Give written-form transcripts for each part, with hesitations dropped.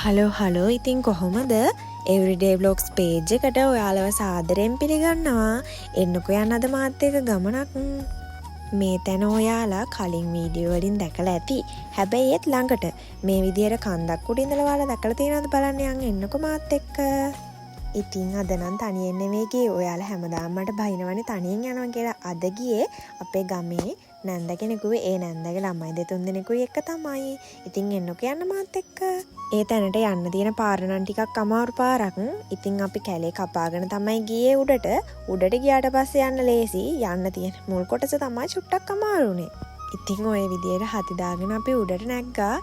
Hello ඉතින් කොහොමද? Everyday blogs page එකට ඔයාලව සාදරයෙන් පිළිගන්නවා. එන්නකෝ යන්න අද මාත් එක්ක ගමනක්. මේ තැන ඔයාලා කලින් වීඩියෝ වලින් දැකලා ඇති. හැබැයි ඒත් ළඟට මේ විදියට කන්දක් උඩ ඉඳලා ඔයාලා දැකලා තියෙනවද බලන්න යන් එන්නකෝ මාත් එක්ක. ඉතින් අද නම් තනියෙන් නෙවෙයි ගියේ. ඔයාලා හැමදාම මට බයිනවනේ තනියෙන් යනවා කියලා. අද ගියේ අපේ ගමේ නැන්ද කෙනෙකුගේ ඒ නැන්දගේ ළමයි දෙතුන් දෙනෙකුයි එක්ක තමයි. ඉතින් එන්නකෝ යන්න මාත් එක්ක. ඒ තැනට යන්න තියෙන පාර නම් ටිකක් අමාරු පාරක්. ඉතින් අපි කැලේ කපාගෙන තමයි ගියේ උඩට. උඩට ගියාට පස්සේ යන්න ලේසි. යන්න තියෙන මුල් කොටස තමයි චුට්ටක් අමාරුනේ. ඉතින් ඔය විදියට හති දාගෙන අපි උඩට නැග්ගා.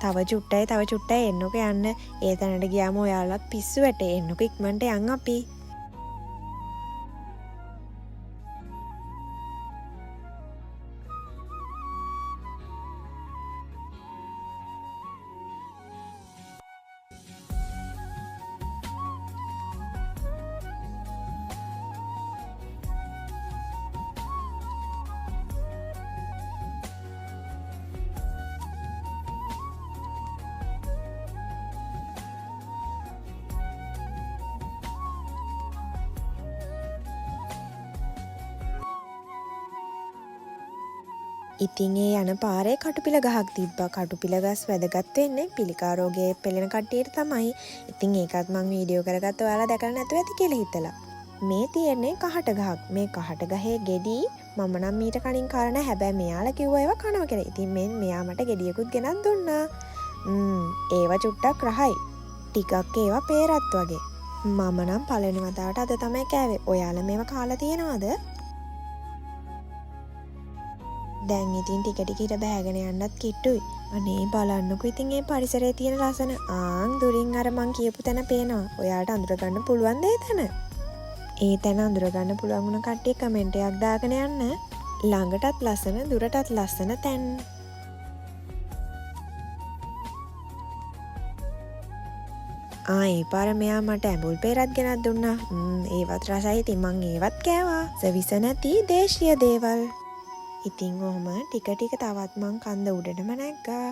තව චුට්ටයි එන්නකෝ යන්න. ඒ තැනට ගියාම ඔයාලත් පිස්සු වැටේ. එන්නකෝ ඉක්මනට යන් අපි. ඉතින් ඒ යන පාරේ කටුපිල ගහක් තිබ්බා. කටුපිල ගස් වැදගත් වෙන්නේ පිළිකා රෝගයේ පෙළෙන කට්ටියට තමයි. ඉතින් ඒකත් මම වීඩියෝ කරගත්ත ඔයාලා දැකලා නැතුව ඇති කියලා හිතලා. මේ තියෙන්නේ කහට ගහක්. මේ කහට ගහේ ගෙඩි මම නම් මීට කලින් කාලා නැහැ. හැබැයි මෙයාලා කිව්වා ඒවා කනවා කියලා. ඉතින් මෙයා මට ගෙඩියකුත් ගෙනත් දුන්නා. ඒවා චුට්ටක් රහයි. ටිකක් ඒවා peerat වගේ. මම නම් පළවෙනි වතාවට අද තමයි කෑවේ. ඔයාලා මේවා කාලා තියෙනවද? දැන් ඉතින් ටික ඉර බෑගෙන යන්නත් කිට්ටුයි. අනේ බලන්නකෝ ඉතින් මේ පරිසරයේ තියෙන ලස්සන. දුරින් අර මං කියපු තැන පේනවා. ඔයාලට අඳුරගන්න පුළුවන් ද ඒ තැන? ඒ තැන අඳුරගන්න පුළුවන් වුණ කට්ටිය කමෙන්ට් එකක් දාගෙන යන්න. ළඟටත් ලස්සන දුරටත් ලස්සන තැන්. ඒ පාර මෙයා මට ඇඹුල් peerat ගෙනත් දුන්නා. ඒවත් රසයි. ඉතින් මං ඒවත් කෑවා. සවිස නැති දේශීය දේවල්. ඉතින් ඔහොම ටික තවත් මං කන්ද උඩටම නැග්ගා.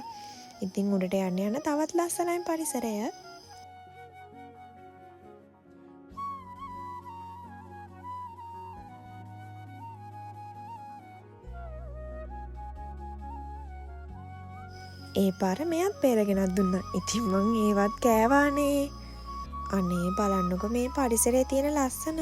ඉතින් උඩට යන්න තවත් ලස්සනයි පරිසරය. ඒ පාර මෙයත් peerගෙනත් දුන්නා. ඉතින් මං ඒවත් කෑවානේ. අනේ බලන්නකෝ මේ පරිසරයේ තියෙන ලස්සන.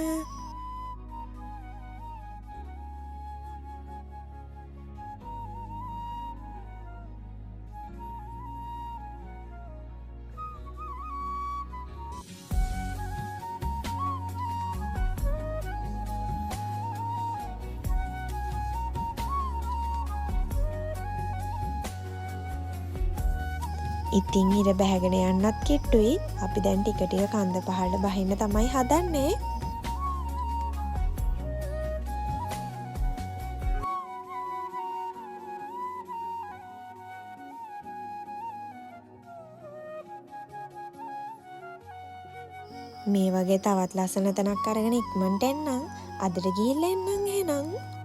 ඉතින් ඉර බැහැගෙන යන්නත් කිට්ටුයි. අපි දැන් ටික කන්ද පහළට බහින්න තමයි හදන්නේ. මේ වගේ තවත් ලස්සන තැනක් අරගෙන ඉක්මනට එන්නම්. අදට ගිහිල්ලා එන්නම් එහෙනම්.